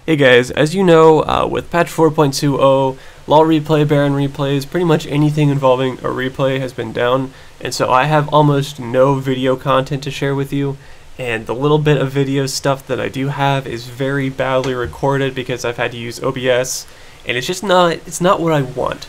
Hey guys, as you know, with patch 4.20, LOL replay, Baron replays, pretty much anything involving a replay has been down, and so I have almost no video content to share with you, and the little bit of video stuff that I do have is very badly recorded because I've had to use OBS, and it's not what I want.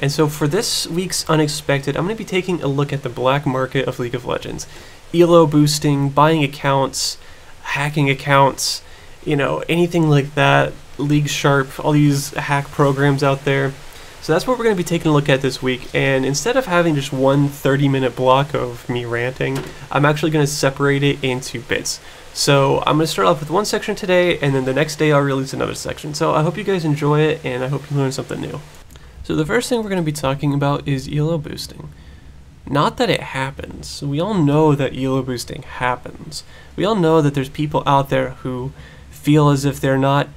And so for this week's Unexpected, I'm going to be taking a look at the black market of League of Legends. ELO boosting, buying accounts, hacking accounts, you know, anything like that, League Sharp, all these hack programs out there. So that's what we're going to be taking a look at this week, and instead of having just one 30-minute block of me ranting, I'm actually going to separate it into bits. So I'm going to start off with one section today, and then the next day I'll release another section. So I hope you guys enjoy it, and I hope you learn something new. So the first thing we're going to be talking about is ELO boosting. Not that it happens. We all know that ELO boosting happens. We all know that there's people out there who feel as if they're not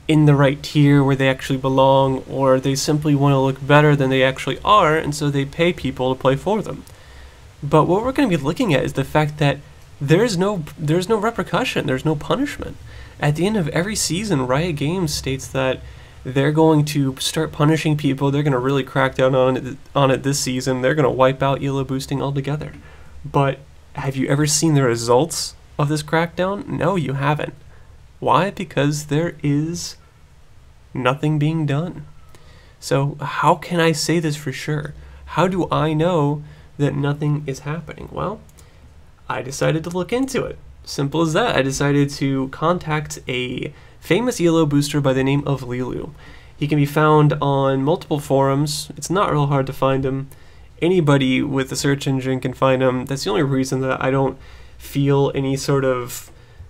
in the right tier where they actually belong, or they simply want to look better than they actually are, and so they pay people to play for them. But what we're going to be looking at is the fact that there's no repercussion, there's no punishment. At the end of every season, Riot Games states that they're going to start punishing people, they're going to really crack down on it this season, they're going to wipe out ELO boosting altogether. But have you ever seen the results of this crackdown? No, you haven't. Why? Because there is nothing being done. So how can I say this for sure? How do I know that nothing is happening? Well, I decided to look into it. Simple as that. I decided to contact a famous ELO booster by the name of Lilu. He can be found on multiple forums. It's not real hard to find him. Anybody with a search engine can find him. That's the only reason that I don't feel any sort of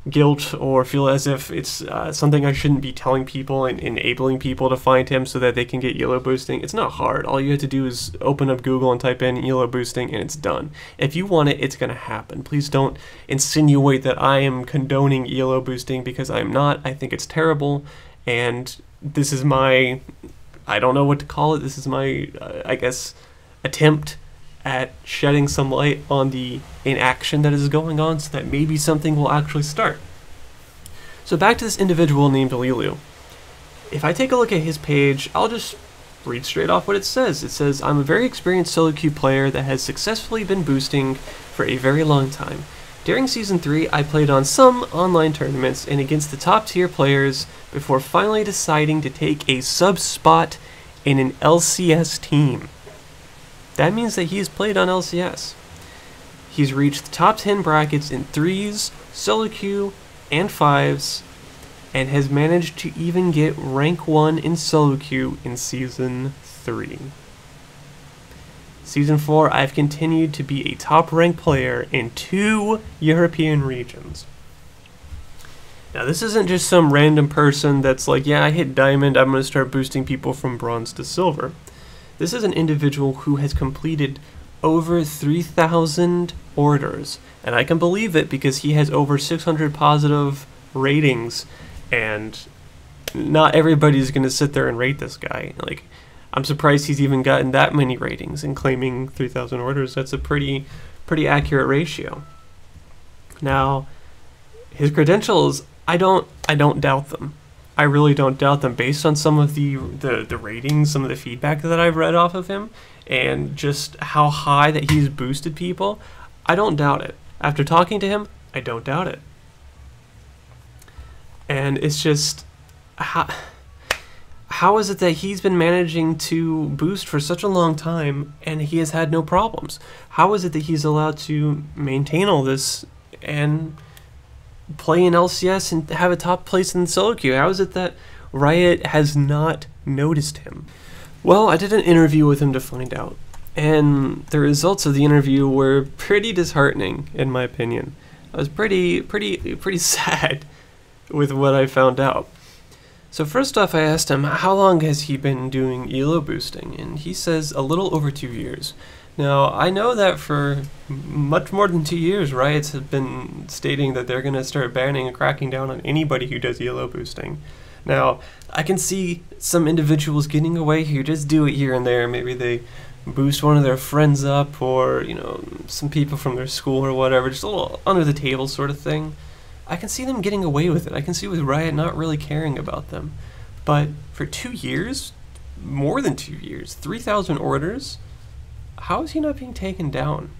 guilt or feel as if it's something I shouldn't be telling people and enabling people to find him so that they can get ELO boosting. It's not hard. All you have to do is open up Google and type in ELO boosting and it's done. If you want it, it's going to happen. Please don't insinuate that I am condoning ELO boosting, because I am not. I think it's terrible, and this is my, I don't know what to call it, this is my, I guess, attempt at shedding some light on the inaction that is going on so that maybe something will actually start. So back to this individual named Lilu. If I take a look at his page, I'll just read straight off what it says. It says, "I'm a very experienced solo queue player that has successfully been boosting for a very long time. During Season 3, I played on some online tournaments and against the top tier players before finally deciding to take a sub spot in an LCS team." That means that he's played on LCS. He's reached the top 10 brackets in 3s, solo queue, and 5s, and has managed to even get rank 1 in solo queue in Season 3. Season 4, I've continued to be a top ranked player in 2 European regions. Now this isn't just some random person that's like, yeah, I hit diamond, I'm going to start boosting people from bronze to silver. This is an individual who has completed over 3,000 orders, and I can believe it because he has over 600 positive ratings, and not everybody's going to sit there and rate this guy. Like, I'm surprised he's even gotten that many ratings and claiming 3,000 orders. That's a pretty accurate ratio. Now, his credentials, I don't doubt them. I really don't doubt them based on some of the ratings, some of the feedback that I've read off of him, and just how high that he's boosted people. I don't doubt it. After talking to him, I don't doubt it. And it's just, how is it that he's been managing to boost for such a long time and he has had no problems? How is it that he's allowed to maintain all this and play in LCS and have a top place in the solo queue? How is it that Riot has not noticed him? Well, I did an interview with him to find out, and the results of the interview were pretty disheartening, in my opinion. I was pretty sad with what I found out. So first off, I asked him, how long has he been doing ELO boosting? And he says a little over 2 years. Now, I know that for much more than 2 years, Riots have been stating that they're going to start banning and cracking down on anybody who does ELO boosting. Now, I can see some individuals getting away who just do it here and there. Maybe they boost one of their friends up, or, you know, some people from their school or whatever, just a little under the table sort of thing. I can see them getting away with it. I can see with Riot not really caring about them. But for 2 years, more than 2 years, 3,000 orders, how is he not being taken down?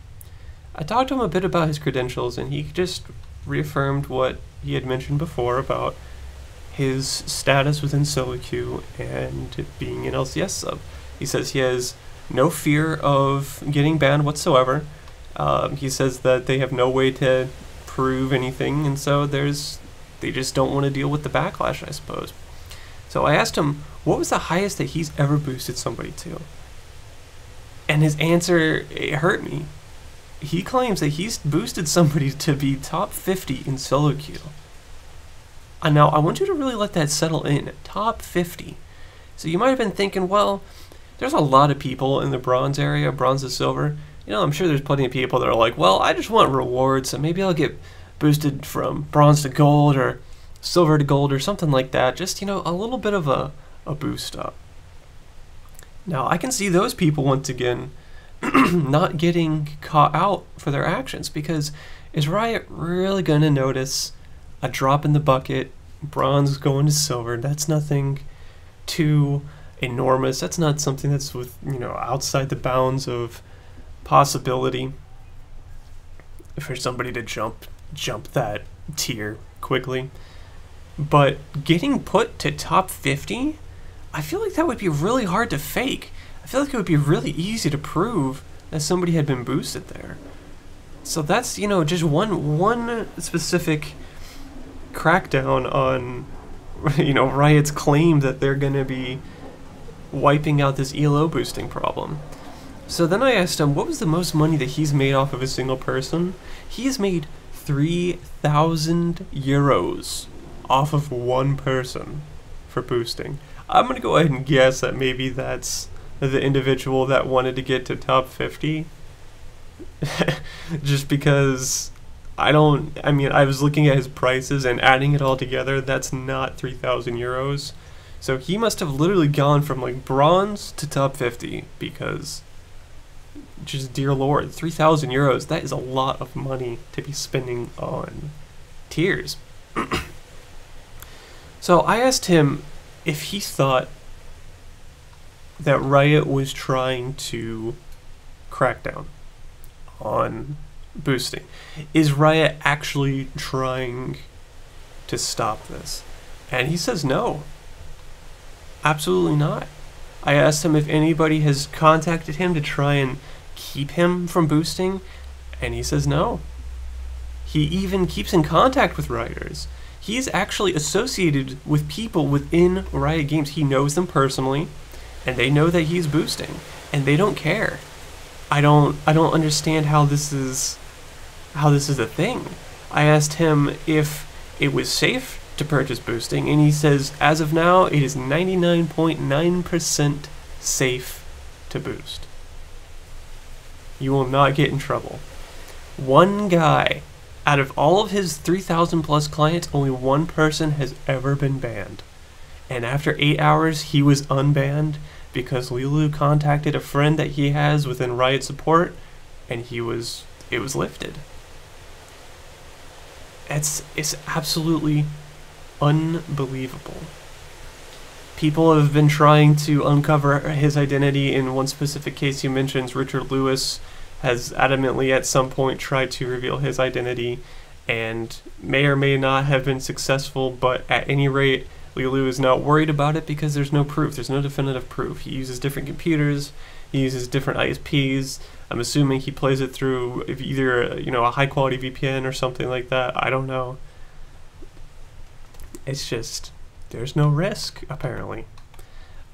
I talked to him a bit about his credentials, and he just reaffirmed what he had mentioned before about his status within solo queue and being an LCS sub. He says he has no fear of getting banned whatsoever. He says that they have no way to prove anything, and so they just don't want to deal with the backlash, I suppose. So I asked him, what was the highest that he's ever boosted somebody to? And his answer, it hurt me. He claims that he's boosted somebody to be top 50 in solo queue. And now, I want you to really let that settle in. Top 50. So you might have been thinking, well, there's a lot of people in the bronze area, bronze to silver. You know, I'm sure there's plenty of people that are like, well, I just want rewards, so maybe I'll get boosted from bronze to gold or silver to gold or something like that. Just, you know, a little bit of a boost up. Now, I can see those people, once again, not getting caught out for their actions, because is Riot really going to notice a drop in the bucket, bronze going to silver? That's nothing too enormous. That's not something that's outside the bounds of possibility for somebody to jump that tier quickly. But getting put to top 50, I feel like that would be really hard to fake. I feel like it would be really easy to prove that somebody had been boosted there. So that's, just one specific crackdown on, Riot's claim that they're going to be wiping out this ELO boosting problem. So then I asked him, what was the most money that he's made off of a single person? He has made 3,000 euros off of one person for boosting. I'm going to go ahead and guess that maybe that's the individual that wanted to get to top 50. Just because I was looking at his prices and adding it all together, that's not 3,000 euros. So he must have literally gone from like bronze to top 50, because just dear lord, 3,000 euros, that is a lot of money to be spending on tiers. So I asked him if he thought that Riot was trying to crack down on boosting. Is Riot actually trying to stop this? And he says no. Absolutely not. I asked him if anybody has contacted him to try and keep him from boosting, and he says no. He even keeps in contact with Rioters. He's actually associated with people within Riot Games. He knows them personally, and they know that he's boosting, and they don't care. I don't understand how this is a thing. I asked him if it was safe to purchase boosting, and he says as of now it is 99.9% safe to boost. You will not get in trouble. One guy out of all of his 3,000 plus clients, only one person has ever been banned, and after 8 hours he was unbanned because Lulu contacted a friend that he has within Riot support, and it was lifted. It's absolutely unbelievable. People have been trying to uncover his identity. In one specific case he mentions, Richard Lewis has adamantly at some point tried to reveal his identity and may or may not have been successful, but at any rate, Lulu is not worried about it because there's no proof. There's no definitive proof. He uses different computers. He uses different ISPs. I'm assuming he plays it through either a high-quality VPN or something like that. I don't know. It's just, there's no risk, apparently.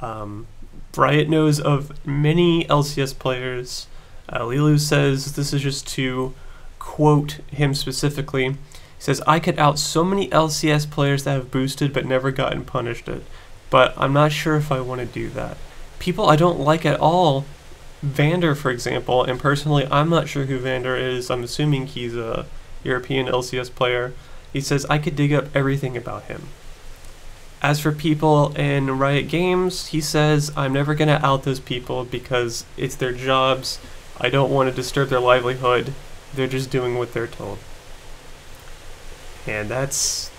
Riot knows of many LCS players. Lulu says, this is just to quote him specifically, he says, I could out so many LCS players that have boosted but never gotten punished it, but I'm not sure if I want to do that. People I don't like at all, Vander for example, and personally I'm not sure who Vander is. I'm assuming he's a European LCS player. He says, I could dig up everything about him. As for people in Riot Games, he says, I'm never going to out those people because it's their jobs. I don't want to disturb their livelihood. They're just doing what they're told. And that's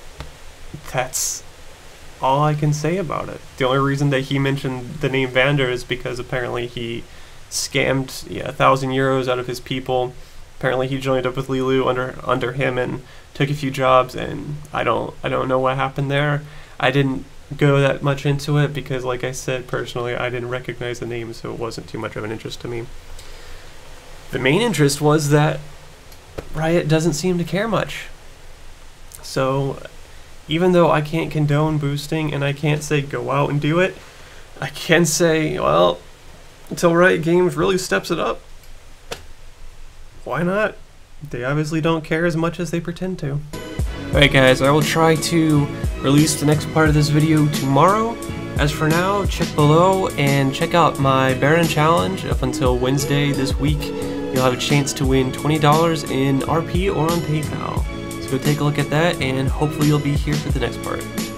all I can say about it. The only reason that he mentioned the name Vander is because apparently he scammed 1,000 euros out of his people. Apparently he joined up with Lilu under him and took a few jobs, and I don't know what happened there. I didn't go that much into it because, like I said, personally I didn't recognize the name, so it wasn't too much of an interest to me. The main interest was that Riot doesn't seem to care much. So even though I can't condone boosting and I can't say go out and do it, I can say, well, until Riot Games really steps it up, why not? They obviously don't care as much as they pretend to. Alright guys, I will try to release the next part of this video tomorrow. As for now, check below and check out my Baron Challenge up until Wednesday this week. You'll have a chance to win $20 in RP or on PayPal. So go take a look at that, and hopefully you'll be here for the next part.